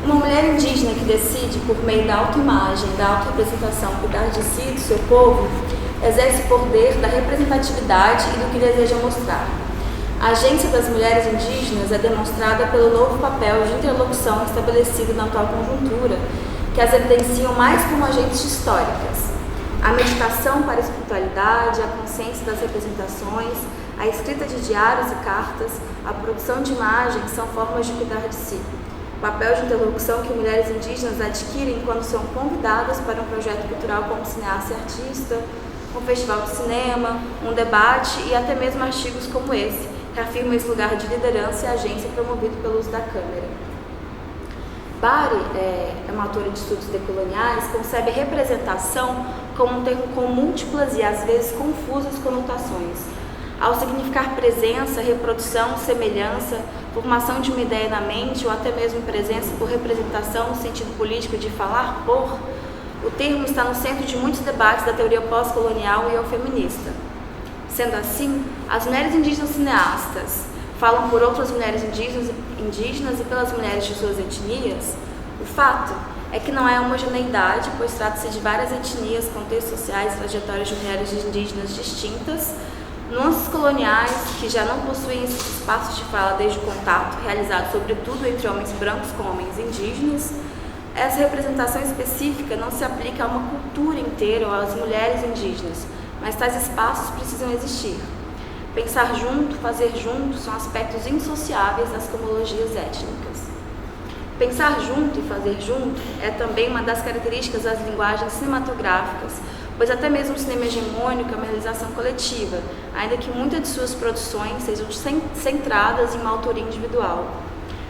Uma mulher indígena que decide, por meio da autoimagem, da autorrepresentação, cuidar de si e do seu povo, exerce o poder da representatividade e do que deseja mostrar. A agência das mulheres indígenas é demonstrada pelo novo papel de interlocução estabelecido na atual conjuntura, que as evidenciam mais como agentes históricas. A meditação para a espiritualidade, a consciência das representações, a escrita de diários e cartas, a produção de imagens são formas de cuidar de si. O papel de interlocução que mulheres indígenas adquirem quando são convidadas para um projeto cultural como cineasta e artista, um festival de cinema, um debate e até mesmo artigos como esse, que afirmam esse lugar de liderança e agência promovido pelo uso da câmera. Bari, uma autora de estudos decoloniais, concebe representação como um termo com múltiplas e às vezes confusas conotações. Ao significar presença, reprodução, semelhança, formação de uma ideia na mente ou até mesmo presença por representação no sentido político de falar por, o termo está no centro de muitos debates da teoria pós-colonial e eufeminista. Sendo assim, as mulheres indígenas cineastas falam por outras mulheres indígenas e pelas mulheres de suas etnias. O fato é que não há homogeneidade, pois trata-se de várias etnias, contextos sociais e trajetórias de mulheres indígenas distintas, nuances coloniais que já não possuem esses espaços de fala desde o contato, realizado sobretudo entre homens brancos com homens indígenas. Essa representação específica não se aplica a uma cultura inteira ou às mulheres indígenas, mas tais espaços precisam existir. Pensar junto, fazer junto são aspectos indissociáveis das cosmologias étnicas. Pensar junto e fazer junto é também uma das características das linguagens cinematográficas, pois até mesmo o cinema hegemônico é uma realização coletiva, ainda que muitas de suas produções sejam centradas em uma autoria individual.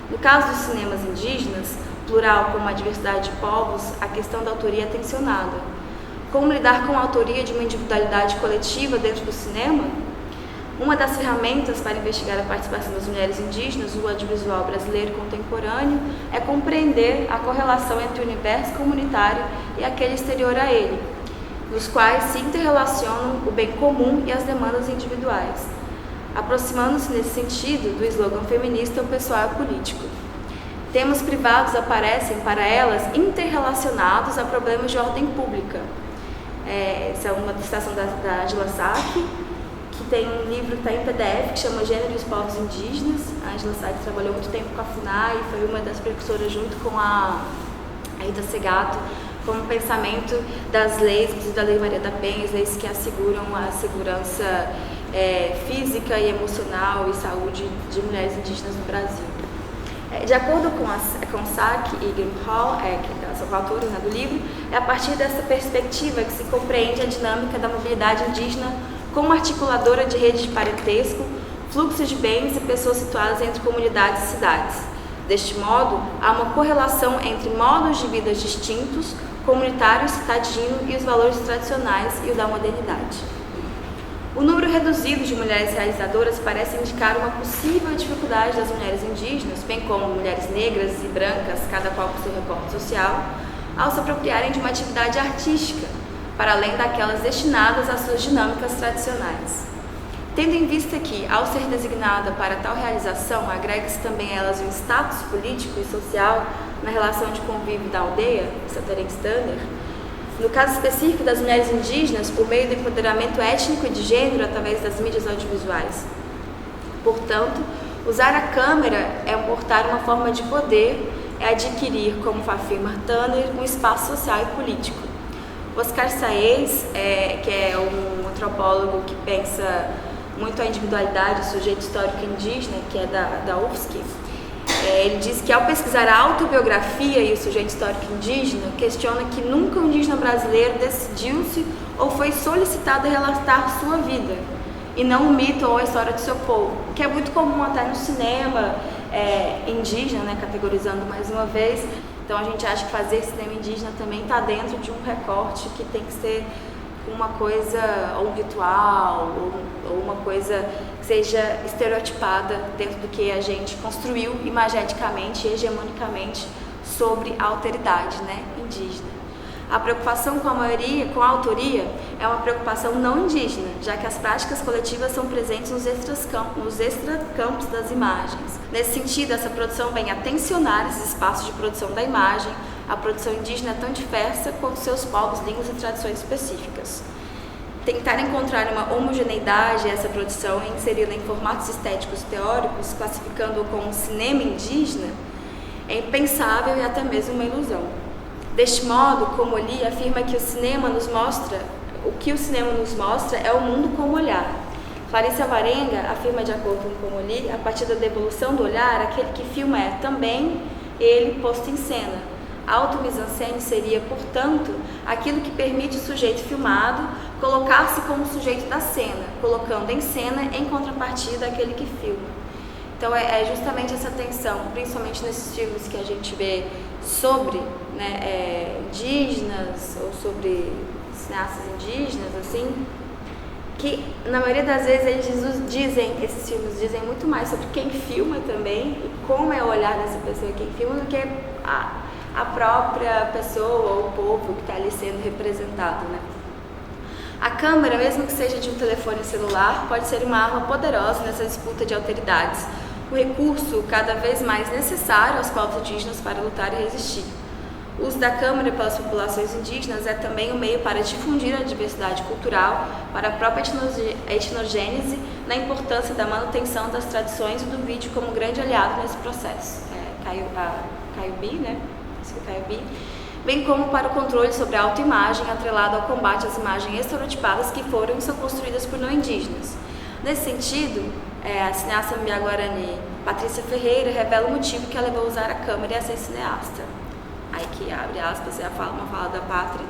No caso dos cinemas indígenas, plural como a diversidade de povos, a questão da autoria é tensionada. Como lidar com a autoria de uma individualidade coletiva dentro do cinema? Uma das ferramentas para investigar a participação das mulheres indígenas no audiovisual brasileiro contemporâneo é compreender a correlação entre o universo comunitário e aquele exterior a ele, nos quais se interrelacionam o bem comum e as demandas individuais, aproximando-se nesse sentido do slogan feminista "o pessoal é político". Temas privados aparecem para elas interrelacionados a problemas de ordem pública. Essa é uma citação da Angela Sack, que tem um livro que está em PDF, que chama Gênero e os Povos Indígenas. A Angela Sack trabalhou muito tempo com a FUNAI e foi uma das precursoras, junto com a Rita Segato, como pensamento das leis, inclusive da Lei Maria da Penha, as leis que asseguram a segurança física e emocional e saúde de mulheres indígenas no Brasil. De acordo com Sack e Grim Hall, que são autores do livro, é a partir dessa perspectiva que se compreende a dinâmica da mobilidade indígena como articuladora de redes de parentesco, fluxo de bens e pessoas situadas entre comunidades e cidades. Deste modo, há uma correlação entre modos de vida distintos, comunitário, citadino e os valores tradicionais e o da modernidade. O número reduzido de mulheres realizadoras parece indicar uma possível dificuldade das mulheres indígenas, bem como mulheres negras e brancas, cada qual com seu recorte social, ao se apropriarem de uma atividade artística, para além daquelas destinadas às suas dinâmicas tradicionais. Tendo em vista que, ao ser designada para tal realização, agrega-se também a elas um status político e social na relação de convívio da aldeia, Terence Tanner, no caso específico das mulheres indígenas, por meio do empoderamento étnico e de gênero através das mídias audiovisuais. Portanto, usar a câmera é portar uma forma de poder, é adquirir, como afirma Tanner, um espaço social e político. Oscar Saez, que é um antropólogo que pensa muito a individualidade do sujeito histórico indígena, que é da UFSC, ele diz que ao pesquisar a autobiografia e o sujeito histórico indígena, questiona que nunca o indígena brasileiro decidiu-se ou foi solicitado a relatar sua vida, e não o mito ou a história do seu povo, que é muito comum até no cinema indígena, categorizando mais uma vez. Então a gente acha que fazer cinema indígena também está dentro de um recorte que tem que ser uma coisa, ou um ritual, ou uma coisa que seja estereotipada dentro do que a gente construiu imageticamente e hegemonicamente sobre a alteridade indígena. A preocupação com a autoria, é uma preocupação não indígena, já que as práticas coletivas são presentes nos extracampos das imagens. Nesse sentido, essa produção vem a tensionar esses espaços de produção da imagem. A produção indígena é tão diversa quanto seus povos, línguas e tradições específicas. Tentar encontrar uma homogeneidade a essa produção e inseri-la em formatos estéticos teóricos, classificando-o como cinema indígena, é impensável e até mesmo uma ilusão. Deste modo, Comolli afirma que o que o cinema nos mostra é o mundo como olhar. Clarissa Varenga afirma, de acordo com Comolli, a partir da devolução do olhar, aquele que filma é também ele posto em cena. A auto-mise-en-scène seria, portanto, aquilo que permite o sujeito filmado colocar-se como sujeito da cena, colocando em cena em contrapartida aquele que filma. Então é justamente essa tensão, principalmente nesses filmes que a gente vê sobre indígenas ou sobre cineastas indígenas, assim, que na maioria das vezes esses filmes dizem muito mais sobre quem filma também e como é o olhar dessa pessoa quem filma do que a própria pessoa ou o povo que está ali sendo representado, né? A câmera, mesmo que seja de um telefone celular, pode ser uma arma poderosa nessa disputa de alteridades, o recurso cada vez mais necessário aos povos indígenas para lutar e resistir. O uso da câmera pelas populações indígenas é também um meio para difundir a diversidade cultural, para a própria etnogênese, na importância da manutenção das tradições e do vídeo como grande aliado nesse processo. Caiubi, né? Caiubi, bem como para o controle sobre a autoimagem atrelado ao combate às imagens estereotipadas que foram e são construídas por não indígenas. Nesse sentido, a cineasta Mbiá-Guarani Patrícia Ferreira revela o motivo que a levou a usar a câmera e a ser cineasta. Aí que abre aspas, uma fala da Pátria.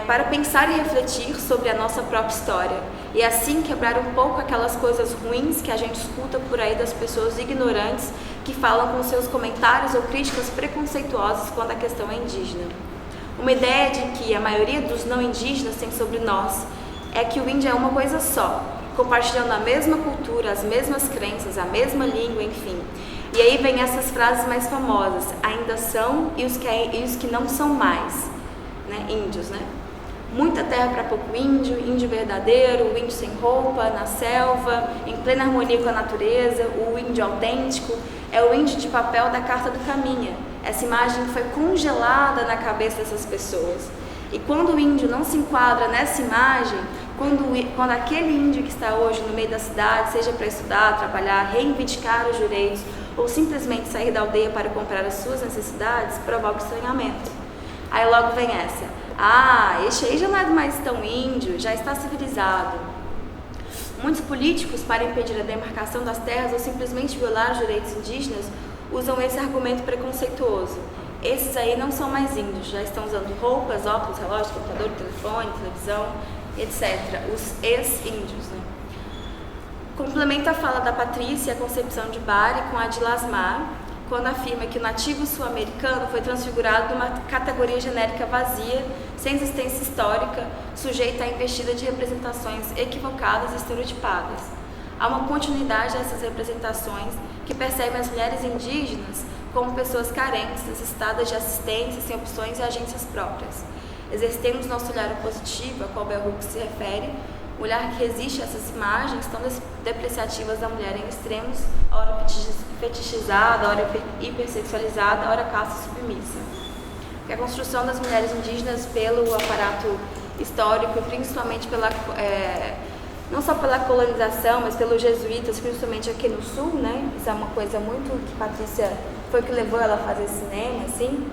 Para pensar e refletir sobre a nossa própria história e assim quebrar um pouco aquelas coisas ruins que a gente escuta por aí das pessoas ignorantes que falam com seus comentários ou críticas preconceituosas quando a questão é indígena. Uma ideia de que a maioria dos não indígenas tem sobre nós é que o índio é uma coisa só, compartilhando a mesma cultura, as mesmas crenças, a mesma língua, enfim. E aí vem essas frases mais famosas, ainda são e os que não são mais, né? Índios, né? Muita terra para pouco índio, índio verdadeiro, o índio sem roupa, na selva, em plena harmonia com a natureza, o índio autêntico, é o índio de papel da Carta do Caminha. Essa imagem foi congelada na cabeça dessas pessoas. E quando o índio não se enquadra nessa imagem, quando aquele índio que está hoje no meio da cidade, seja para estudar, trabalhar, reivindicar os direitos, ou simplesmente sair da aldeia para comprar as suas necessidades, provoca estranhamento. Aí logo vem essa, este aí já não é mais tão índio, já está civilizado. Muitos políticos, para impedir a demarcação das terras ou simplesmente violar os direitos indígenas, usam esse argumento preconceituoso. Esses aí não são mais índios, já estão usando roupas, óculos, relógios, computador, telefone, televisão, etc. Os ex-índios, né? Complementa a fala da Patrícia e a concepção de Bari com a de Lasmar, quando afirma que o nativo sul-americano foi transfigurado numa categoria genérica vazia, sem existência histórica, sujeita à investida de representações equivocadas e estereotipadas. Há uma continuidade dessas representações que percebem as mulheres indígenas como pessoas carentes, necessitadas de assistência, sem opções e agências próprias. Exercemos nosso olhar positivo, a qual Bell Hooks se refere, o olhar que resiste a essas imagens tão depreciativas da mulher em extremos, ora fetichizada, ora hipersexualizada, ora casta submissa. Que a construção das mulheres indígenas pelo aparato histórico e principalmente não só pela colonização, mas pelos jesuítas, principalmente aqui no sul, né? Isso é uma coisa muito que Patrícia foi que levou ela a fazer cinema, assim.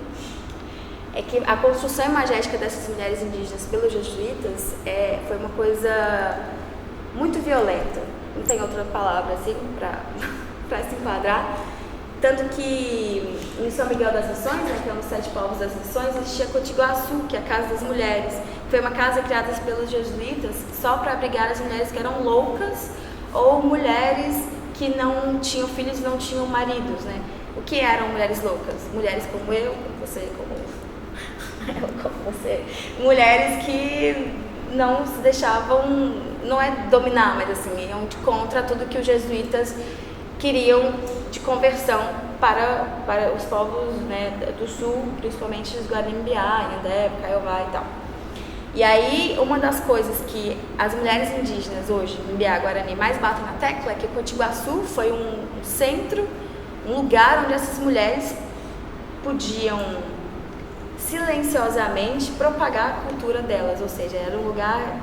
É que a construção imagética dessas mulheres indígenas pelos jesuítas foi uma coisa muito violenta, não tem outra palavra assim para se enquadrar. Tanto que em São Miguel das Missões, né, que é um dos 7 povos das Missões, existia Cotiguaçu, que é a Casa das Mulheres. Foi uma casa criada pelos jesuítas só para abrigar as mulheres que eram loucas ou mulheres que não tinham filhos e não tinham maridos, né? O que eram mulheres loucas? Mulheres como eu, como você, como você. Mulheres que não se deixavam, não é dominar, mas assim, iam contra tudo que os jesuítas queriam de conversão para os povos, né, do sul, principalmente os Guarani-Mbiá, Inhandé, Kaiowá e tal. E aí, uma das coisas que as mulheres indígenas hoje, Mbiá, Guarani, mais batem na tecla é que o Potiguaçu foi um centro, um lugar onde essas mulheres podiam silenciosamente propagar a cultura delas, ou seja, era um lugar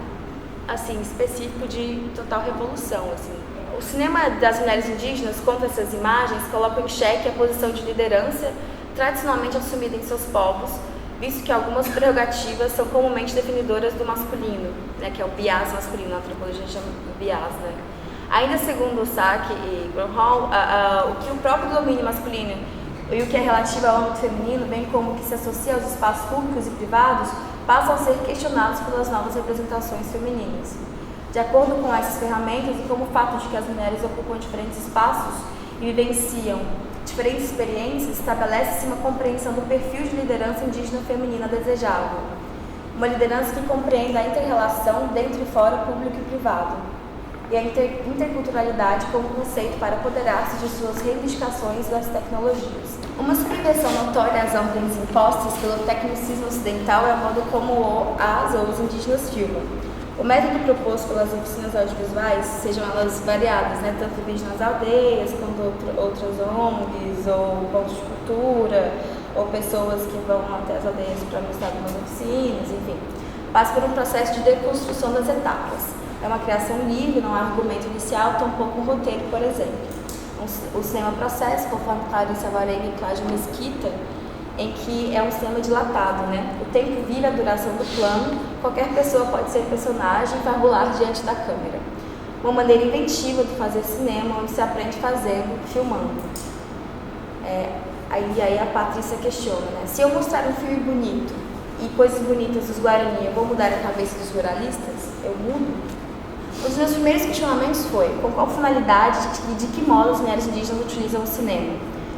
assim específico de total revolução, assim. O cinema das mulheres indígenas contra essas imagens coloca em xeque a posição de liderança tradicionalmente assumida em seus povos, visto que algumas prerrogativas são comumente definidoras do masculino, né, que é o biás masculino, na antropologia chama biás, né. Ainda segundo Sack e Gronholm, o que o próprio domínio masculino e o que é relativo ao âmbito feminino, bem como o que se associa aos espaços públicos e privados, passam a ser questionados pelas novas representações femininas. De acordo com essas ferramentas e como o fato de que as mulheres ocupam diferentes espaços e vivenciam diferentes experiências, estabelece-se uma compreensão do perfil de liderança indígena feminina desejável. Uma liderança que compreenda a inter-relação dentro e fora, público e privado. E a interculturalidade como conceito para apoderar-se de suas reivindicações das tecnologias. Uma subversão notória às ordens impostas pelo tecnicismo ocidental é o modo como as ou os indígenas filmam. O método proposto pelas oficinas audiovisuais, sejam elas variadas, né, tanto vídeo nas aldeias, quanto outras ONGs, ou pontos de cultura, ou pessoas que vão até as aldeias para mostrar algumas oficinas, enfim, passa por um processo de deconstrução das etapas. É uma criação livre, não há argumento inicial, tampouco um roteiro, por exemplo. O cinema processo, conforme Clarissa Varenga e Cláudia Mesquita, em que é um cinema dilatado, né? O tempo vive a duração do plano, qualquer pessoa pode ser personagem e fabular diante da câmera. Uma maneira inventiva de fazer cinema, onde se aprende fazendo, filmando. Aí a Patrícia questiona, né? Se eu mostrar um filme bonito e coisas bonitas dos Guarani, eu vou mudar a cabeça dos ruralistas? Eu mudo? Um dos meus primeiros questionamentos foi, com qual finalidade e de que modo as mulheres indígenas utilizam o cinema?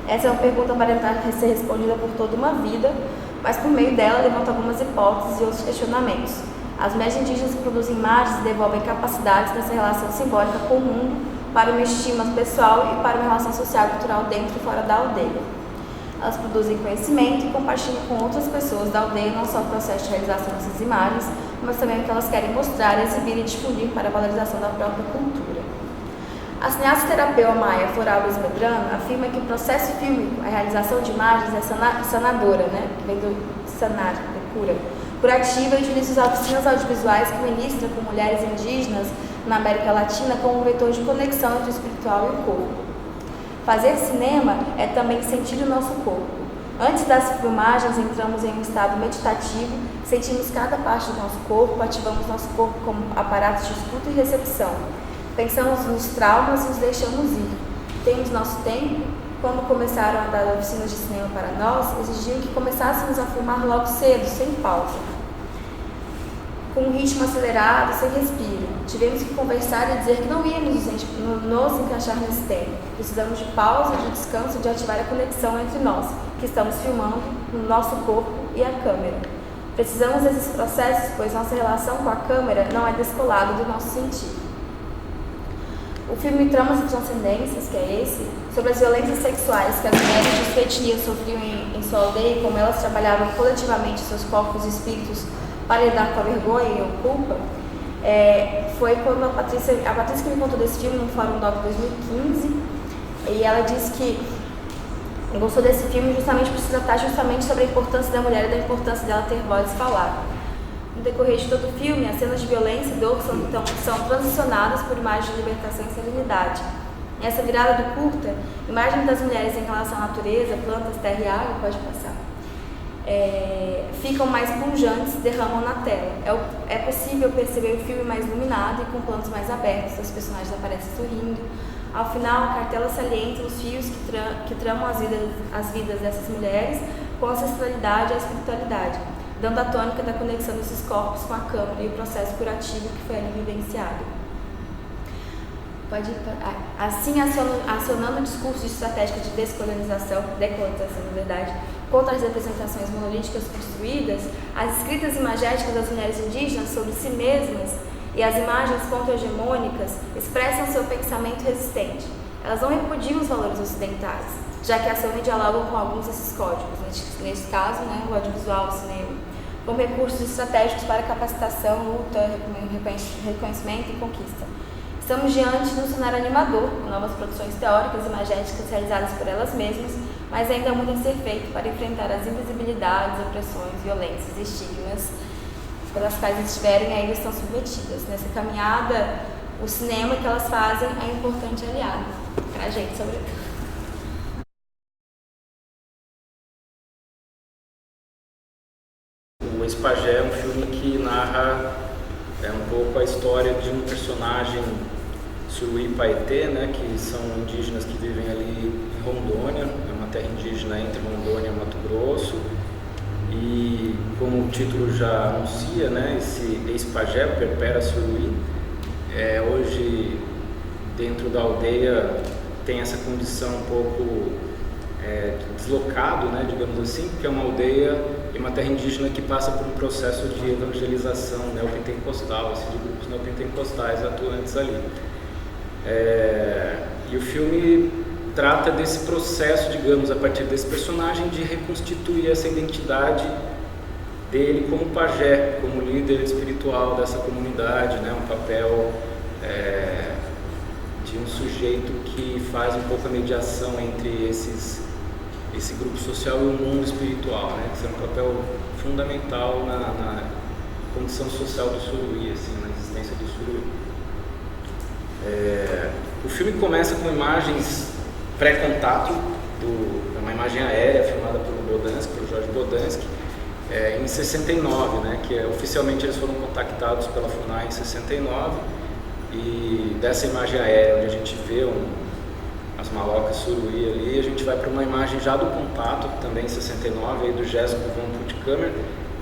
Essa é uma pergunta para tentar ser respondida por toda uma vida, mas por meio dela levanta algumas hipóteses e outros questionamentos. As mulheres indígenas produzem imagens e desenvolvem capacidades nessa relação simbólica com o mundo para uma estima pessoal e para uma relação social e cultural dentro e fora da aldeia. Elas produzem conhecimento e compartilham com outras pessoas da aldeia não só o processo de realização dessas imagens, mas também o que elas querem mostrar, exibir e difundir para a valorização da própria cultura. A cineasta terapeuta maia Floralves Medrano afirma que o processo fílmico, a realização de imagens, é sanadora, né? Que vem do sanar, de cura, curativa, e utiliza as oficinas audiovisuais que ministram com mulheres indígenas na América Latina como um vetor de conexão entre o espiritual e o corpo. Fazer cinema é também sentir o nosso corpo. Antes das filmagens, entramos em um estado meditativo, sentimos cada parte do nosso corpo, ativamos nosso corpo como aparatos de escuta e recepção. Pensamos nos traumas e os deixamos ir. Temos nosso tempo. Quando começaram a dar oficinas de cinema para nós, exigiam que começássemos a filmar logo cedo, sem pausa. Com um ritmo acelerado, sem respiro. Tivemos que conversar e dizer que não íamos nos encaixar nesse tempo. Precisamos de pausa, de descanso, de ativar a conexão entre nós, que estamos filmando, no nosso corpo e a câmera. Precisamos desses processos, pois nossa relação com a câmera não é descolada do nosso sentido. O filme Tramas e Transcendências, que é esse, sobre as violências sexuais que as mulheres de sua etnia sofriam em sua aldeia e como elas trabalhavam coletivamente seus corpos e espíritos para lidar com a vergonha e a culpa, foi quando a Patrícia que me contou desse filme no Fórum Doc 2015, e ela disse que gostou desse filme justamente por se tratar justamente sobre a importância da mulher e da importância dela ter voz e falar. No decorrer de todo o filme, as cenas de violência e dor são transicionadas por imagens de libertação e serenidade. Nessa virada do curta, imagens das mulheres em relação à natureza, plantas, terra e água, pode passar, ficam mais punjantes, derramam na tela. É possível perceber o filme mais iluminado e com planos mais abertos, os personagens aparecem sorrindo. Ao final, a cartela salienta os fios que tramam as vidas dessas mulheres com a ancestralidade e a espiritualidade, dando a tônica da conexão desses corpos com a câmera e o processo curativo que foi ali vivenciado. Assim, acionando o discurso estratégico de decolonização, na verdade, contra as representações monolíticas construídas, as escritas imagéticas das mulheres indígenas sobre si mesmas e as imagens contra-hegemônicas expressam seu pensamento resistente. Elas não repudiam os valores ocidentais. já que assumem e dialogam com alguns desses códigos, neste caso, né, o audiovisual, o cinema, como recursos estratégicos para capacitação, luta, reconhecimento e conquista. Estamos diante de um cenário animador, com novas produções teóricas e imagéticas realizadas por elas mesmas, mas ainda há muito a ser feito para enfrentar as invisibilidades, opressões, violências e estigmas pelas quais estiverem e ainda estão submetidas. Nessa caminhada, o cinema que elas fazem é um importante aliado, para a gente, sobretudo. O Ex-Pajé é um filme que narra um pouco a história de um personagem, Suruí Paetê, né, que são indígenas que vivem ali em Rondônia, é uma terra indígena entre Rondônia e Mato Grosso. E como o título já anuncia, né, esse ex-pajé, o Perpera Suruí, hoje dentro da aldeia tem essa condição um pouco deslocado, né, digamos assim, porque é uma aldeia e uma terra indígena que passa por um processo de evangelização neopentecostal, de grupos neopentecostais atuantes ali. E o filme trata desse processo, digamos, a partir desse personagem, de reconstituir essa identidade dele como pajé, como líder espiritual dessa comunidade, né? Um papel de um sujeito que faz um pouco a mediação entre esse grupo social e o mundo espiritual, né? Que é um papel fundamental na condição social do Suruí, assim, na existência do Suruí. O filme começa com imagens pré-contato, uma imagem aérea filmada pelo Jorge Bodansky, em 69, né, que oficialmente eles foram contactados pela FUNAI em 69, e dessa imagem aérea onde a gente vê as malocas Suruí ali, a gente vai para uma imagem já do contato, também em 69, aí do Jéssico von Puttkamer,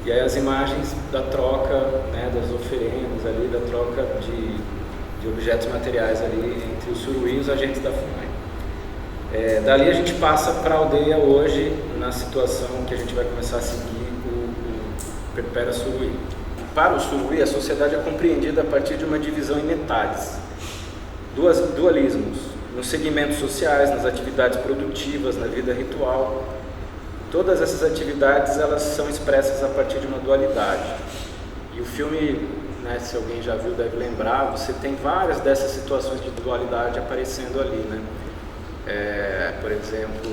e aí as imagens da troca, né, das oferendas ali, da troca de objetos materiais ali entre o Suruí e os agentes da FUNAI. Dali a gente passa para a aldeia hoje, na situação que a gente vai começar a seguir o Perpera Suruí. Para o Suruí, a sociedade é compreendida a partir de uma divisão em metades, dualismos, nos segmentos sociais, nas atividades produtivas, na vida ritual. Todas essas atividades elas são expressas a partir de uma dualidade. E o filme, né, se alguém já viu, deve lembrar, você tem várias dessas situações de dualidade aparecendo ali, né? Por exemplo,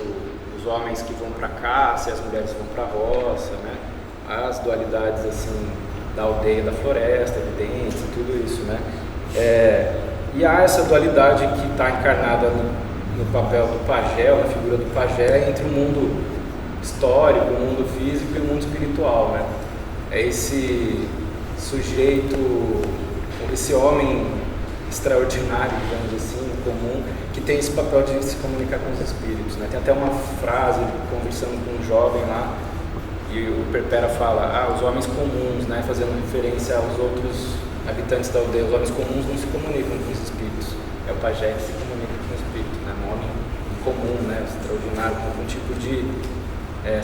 os homens que vão para a caça e as mulheres vão para a roça, né? As dualidades assim da aldeia, da floresta, evidentes, tudo isso, né? E há essa dualidade que está encarnada no papel do pajé, na figura do pajé, entre o mundo histórico, o mundo físico e o mundo espiritual, né? É esse sujeito, esse homem extraordinário, digamos assim, comum, que tem esse papel de se comunicar com os espíritos, né? Tem até uma frase conversando com um jovem lá, e o Perpera fala, os homens comuns, né? Fazendo referência aos outros habitantes da aldeia. Os homens comuns não se comunicam com os espíritos, é o pajé que se comunica com os espíritos, né? Um homem comum, né? Extraordinário, com algum tipo de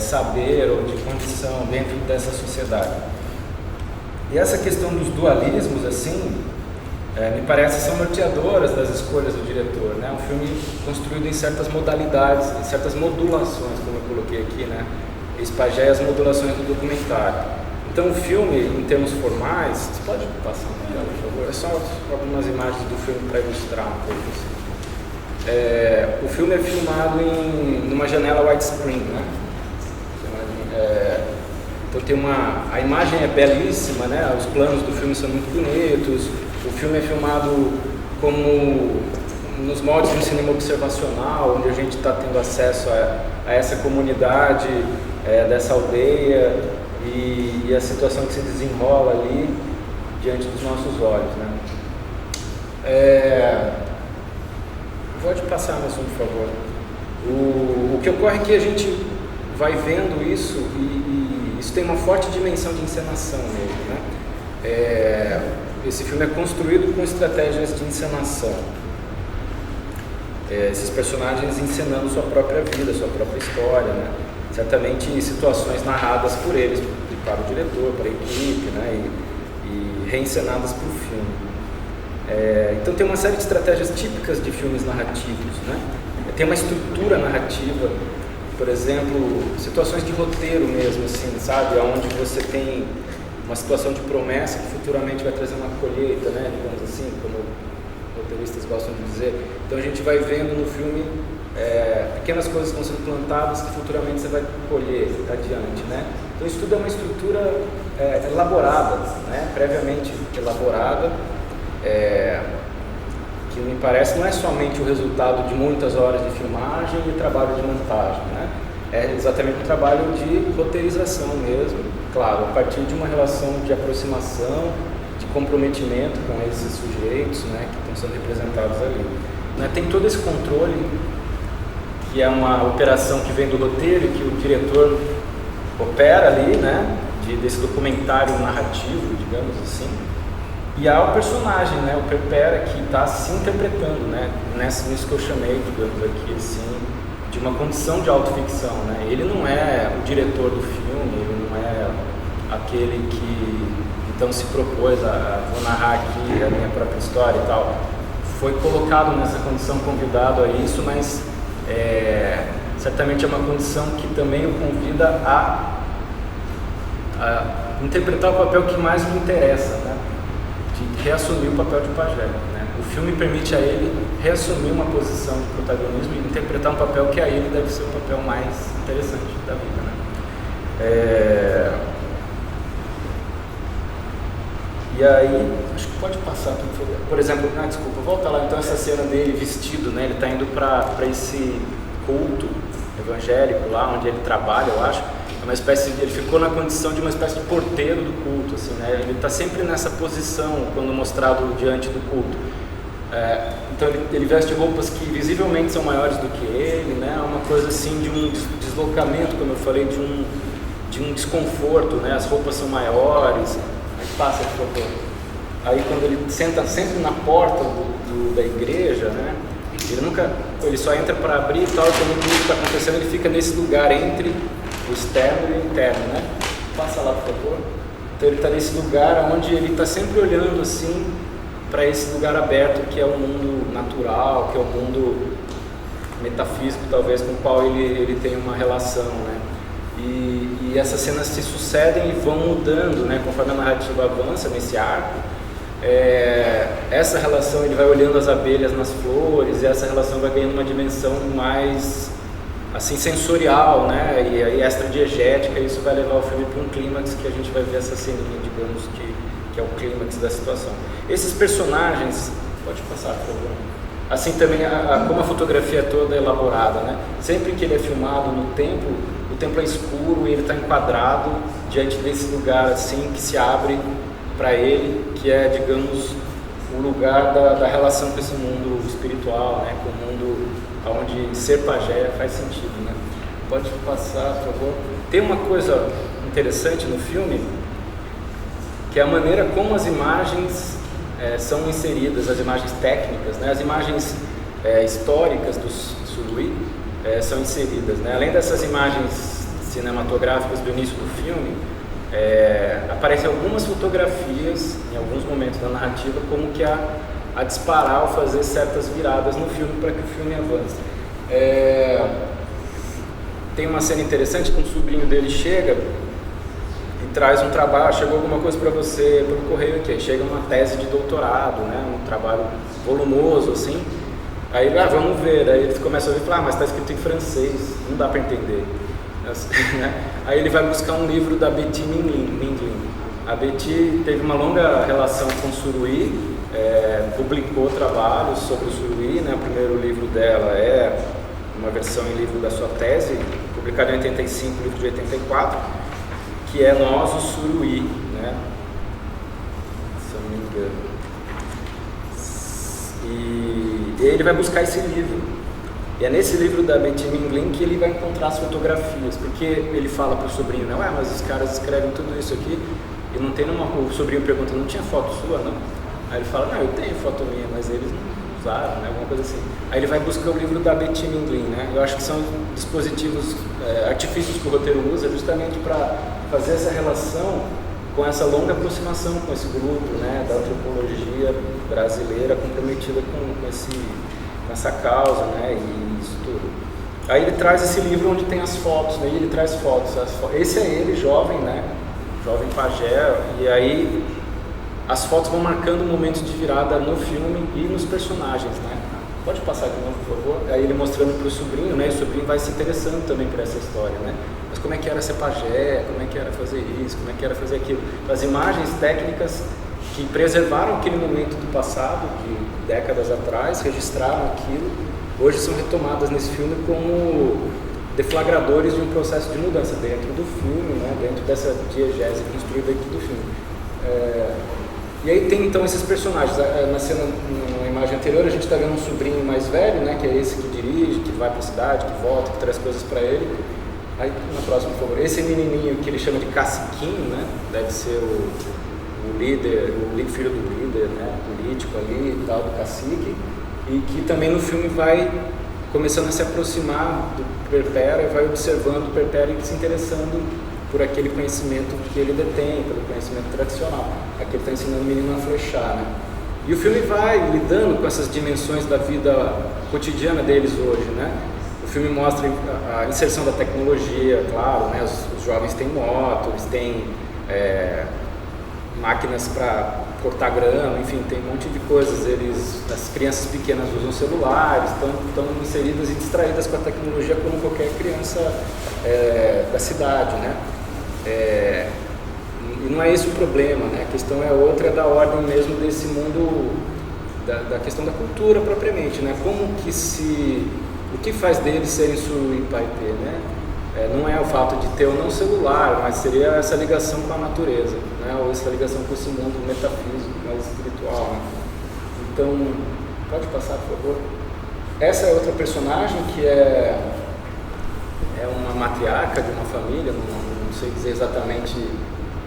saber ou de condição dentro dessa sociedade. E essa questão dos dualismos, assim, me parece são norteadoras das escolhas do diretor, né? Um filme construído em certas modalidades, em certas modulações, como eu coloquei aqui, né? Ex-Pajé e as modulações do documentário. Então o filme, em termos formais, você pode passar uma tela, por favor? É só algumas imagens do filme para ilustrar um pouco assim. O filme é filmado numa janela widescreen, né? Então tem a imagem é belíssima, né? Os planos do filme são muito bonitos. O filme é filmado como nos moldes de um cinema observacional, onde a gente está tendo acesso a essa comunidade dessa aldeia e a situação que se desenrola ali diante dos nossos olhos, né? Pode passar mais um, por favor. O que ocorre é que a gente vai vendo isso e isso tem uma forte dimensão de encenação mesmo, né? Esse filme é construído com estratégias de encenação. Esses personagens encenando sua própria vida, sua própria história, né? Certamente situações narradas por eles, para o diretor, para a equipe, né? E reencenadas para o filme. Então tem uma série de estratégias típicas de filmes narrativos, né? Tem uma estrutura narrativa, por exemplo, situações de roteiro mesmo, assim, sabe? Onde você tem uma situação de promessa que futuramente vai trazer uma colheita, né? Digamos assim, como roteiristas gostam de dizer. Então a gente vai vendo no filme pequenas coisas que vão sendo plantadas que futuramente você vai colher adiante, né? Então isso tudo é uma estrutura elaborada, né? Previamente elaborada, que me parece não é somente o resultado de muitas horas de filmagem e trabalho de montagem, né? É exatamente um trabalho de roteirização mesmo, claro, a partir de uma relação de aproximação, de comprometimento com esses sujeitos, né, que estão sendo representados ali. Né? Tem todo esse controle, que é uma operação que vem do roteiro, que o diretor opera ali, né, desse documentário narrativo, digamos assim. E há o personagem, né, o Pepera, que está se interpretando, né, nisso que eu chamei, digamos aqui, assim, de uma condição de autoficção, né. Ele não é o diretor do filme, ele não é aquele que, então, se propôs vou narrar aqui a minha própria história e tal. Foi colocado nessa condição, convidado a isso, mas certamente é uma condição que também o convida a interpretar o papel que mais lhe interessa, né? De reassumir o papel de pajé, né? O filme permite a ele reassumir uma posição de protagonismo e interpretar um papel que a ele deve ser o papel mais interessante da vida, né? E aí, acho que pode passar, por exemplo, desculpa, volta lá, então essa cena dele vestido, né? Ele está indo para esse culto evangélico lá onde ele trabalha, eu acho. Uma espécie, ele ficou na condição de uma espécie de porteiro do culto, assim, né? Ele está sempre nessa posição quando mostrado diante do culto. Então ele veste roupas que visivelmente são maiores do que ele, né? Uma coisa assim de um deslocamento, como eu falei, de um desconforto, né? As roupas são maiores. Aí passa, por favor. Aí quando ele senta sempre na porta da igreja, né? Ele só entra para abrir e tal, e quando tudo está acontecendo ele fica nesse lugar entre o externo e o interno, né? Passa lá, por favor. Então ele está nesse lugar onde ele está sempre olhando assim para esse lugar aberto que é o mundo natural, que é o mundo metafísico talvez com o qual ele tem uma relação, né? E essas cenas se sucedem e vão mudando, né? Conforme a narrativa avança nesse arco, essa relação, ele vai olhando as abelhas nas flores e essa relação vai ganhando uma dimensão mais assim sensorial, né, e aí extra-diegética, e isso vai levar o filme para um clímax que a gente vai ver essa ceninha, digamos, que é o clímax da situação. Esses personagens, pode passar, por favor. Assim também, como a fotografia é toda elaborada, né, sempre que ele é filmado no templo, o templo é escuro e ele está enquadrado diante desse lugar assim que se abre para ele, que é, digamos, o lugar da relação com esse mundo espiritual, né, com o mundo onde ser pajé faz sentido, né? Pode passar, por favor. Tem uma coisa interessante no filme, que é a maneira como as imagens são inseridas, as imagens técnicas, né? As imagens históricas do Suruí são inseridas, né? Além dessas imagens cinematográficas do início do filme, aparecem algumas fotografias em alguns momentos da narrativa como que a disparar ao fazer certas viradas no filme para que o filme avance. Tem uma cena interessante que um sobrinho dele chega e traz um trabalho, chegou alguma coisa para você pelo correio aqui, chega uma tese de doutorado, né, um trabalho volumoso assim. Aí ele, vamos ver, aí eles começam a ver, mas está escrito em francês, não dá para entender. Aí ele vai buscar um livro da Betty Minglin. A Betty teve uma longa relação com o Suruí, publicou trabalhos sobre o Suruí, né? O primeiro livro dela é uma versão em livro da sua tese, publicado em 85, livro de 84, que é Nós, o Suruí, né? Se eu não me engano. E ele vai buscar esse livro. E é nesse livro da Betty Minglin que ele vai encontrar as fotografias, porque ele fala para o sobrinho, não, mas os caras escrevem tudo isso aqui e não tem nenhuma... O sobrinho pergunta, não tinha foto sua, não? Aí ele fala, não, eu tenho foto minha, mas eles não usaram, né? Alguma coisa assim. Aí ele vai buscar o livro da Betty Minglin, né? Eu acho que são dispositivos, artifícios que o roteiro usa justamente para fazer essa relação com essa longa aproximação com esse grupo, né? Da antropologia brasileira comprometida com essa causa, né, e isso tudo. Aí ele traz esse livro onde tem as fotos, né, e ele traz fotos. Esse é ele, jovem, né, jovem pajé, e aí as fotos vão marcando momentos de virada no filme e nos personagens, né. Pode passar de novo, por favor? Aí ele mostrando para o sobrinho, né, e o sobrinho vai se interessando também por essa história, né. Mas como é que era ser pajé, como é que era fazer isso, como é que era fazer aquilo. As imagens técnicas que preservaram aquele momento do passado, de décadas atrás, registraram aquilo, hoje são retomadas nesse filme como deflagradores de um processo de mudança dentro do filme, né, dentro dessa diegese construída aqui do filme. E aí tem então esses personagens. Na cena, na imagem anterior, a gente está vendo um sobrinho mais velho, né, que é esse que dirige, que vai para a cidade, que volta, que traz coisas para ele. Aí na próxima, por favor, esse menininho que ele chama de caciquinho, né, deve ser o líder, o filho do líder, né, político ali e tal, do cacique, e que também no filme vai começando a se aproximar do Perpera e vai observando o Perpera e se interessando por aquele conhecimento que ele detém, pelo conhecimento tradicional. Aqui ele está ensinando o menino a flechar, né? E o filme vai lidando com essas dimensões da vida cotidiana deles hoje, né? O filme mostra a inserção da tecnologia, claro, né? Os jovens têm moto, eles têm máquinas para cortar grama, enfim, tem um monte de coisas. As crianças pequenas usam celulares, estão inseridas e distraídas com a tecnologia como qualquer criança da cidade, né? E não é esse o problema, né? A questão é outra, é da ordem mesmo desse mundo, da questão da cultura propriamente, né? O que faz deles serem Suruí Paetê, né? Não é o fato de ter ou não celular, mas seria essa ligação com a natureza, né? Ou essa ligação com esse mundo metafísico, mais espiritual, né? Então, pode passar, por favor. Essa é outra personagem que é uma matriarca de uma família, não sei dizer exatamente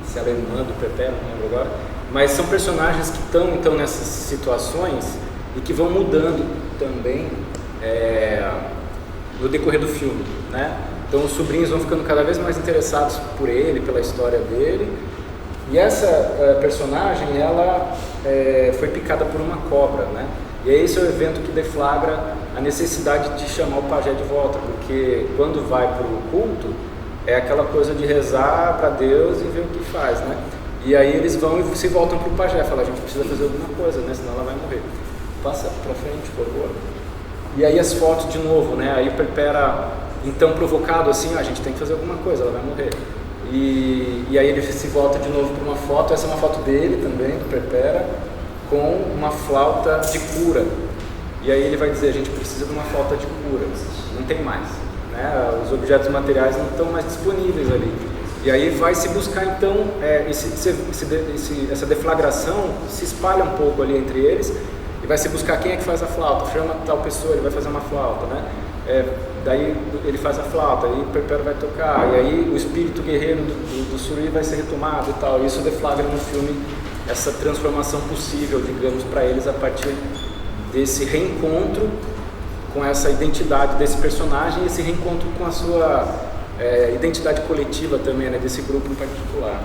se ela é irmã do Perpera, não lembro agora, mas são personagens que estão então nessas situações e que vão mudando também no decorrer do filme, né? Então os sobrinhos vão ficando cada vez mais interessados por ele, pela história dele, e essa personagem, ela foi picada por uma cobra, né? E esse é o evento que deflagra a necessidade de chamar o pajé de volta, porque quando vai para o culto, é aquela coisa de rezar para Deus e ver o que faz, né? E aí eles vão e se voltam para o pajé, falam, a gente precisa fazer alguma coisa, né? Senão ela vai morrer. Passa para frente, por favor. E aí as fotos de novo, né? Aí o Perpera, então provocado assim, a gente tem que fazer alguma coisa, ela vai morrer. E aí ele se volta de novo para uma foto, essa é uma foto dele também, do Perpera, com uma flauta de cura. E aí ele vai dizer, a gente precisa de uma flauta de cura, não tem mais, né? Os objetos materiais não estão mais disponíveis ali. E aí vai se buscar então, essa deflagração se espalha um pouco ali entre eles, e vai se buscar quem é que faz a flauta, chama tal pessoa, ele vai fazer uma flauta, né? Daí ele faz a flauta, aí o Perpera vai tocar, e aí o espírito guerreiro do Suruí vai ser retomado e tal. E isso deflagra no filme essa transformação possível, digamos, para eles a partir desse reencontro com essa identidade desse personagem e esse reencontro com a sua identidade coletiva também, né, desse grupo em particular.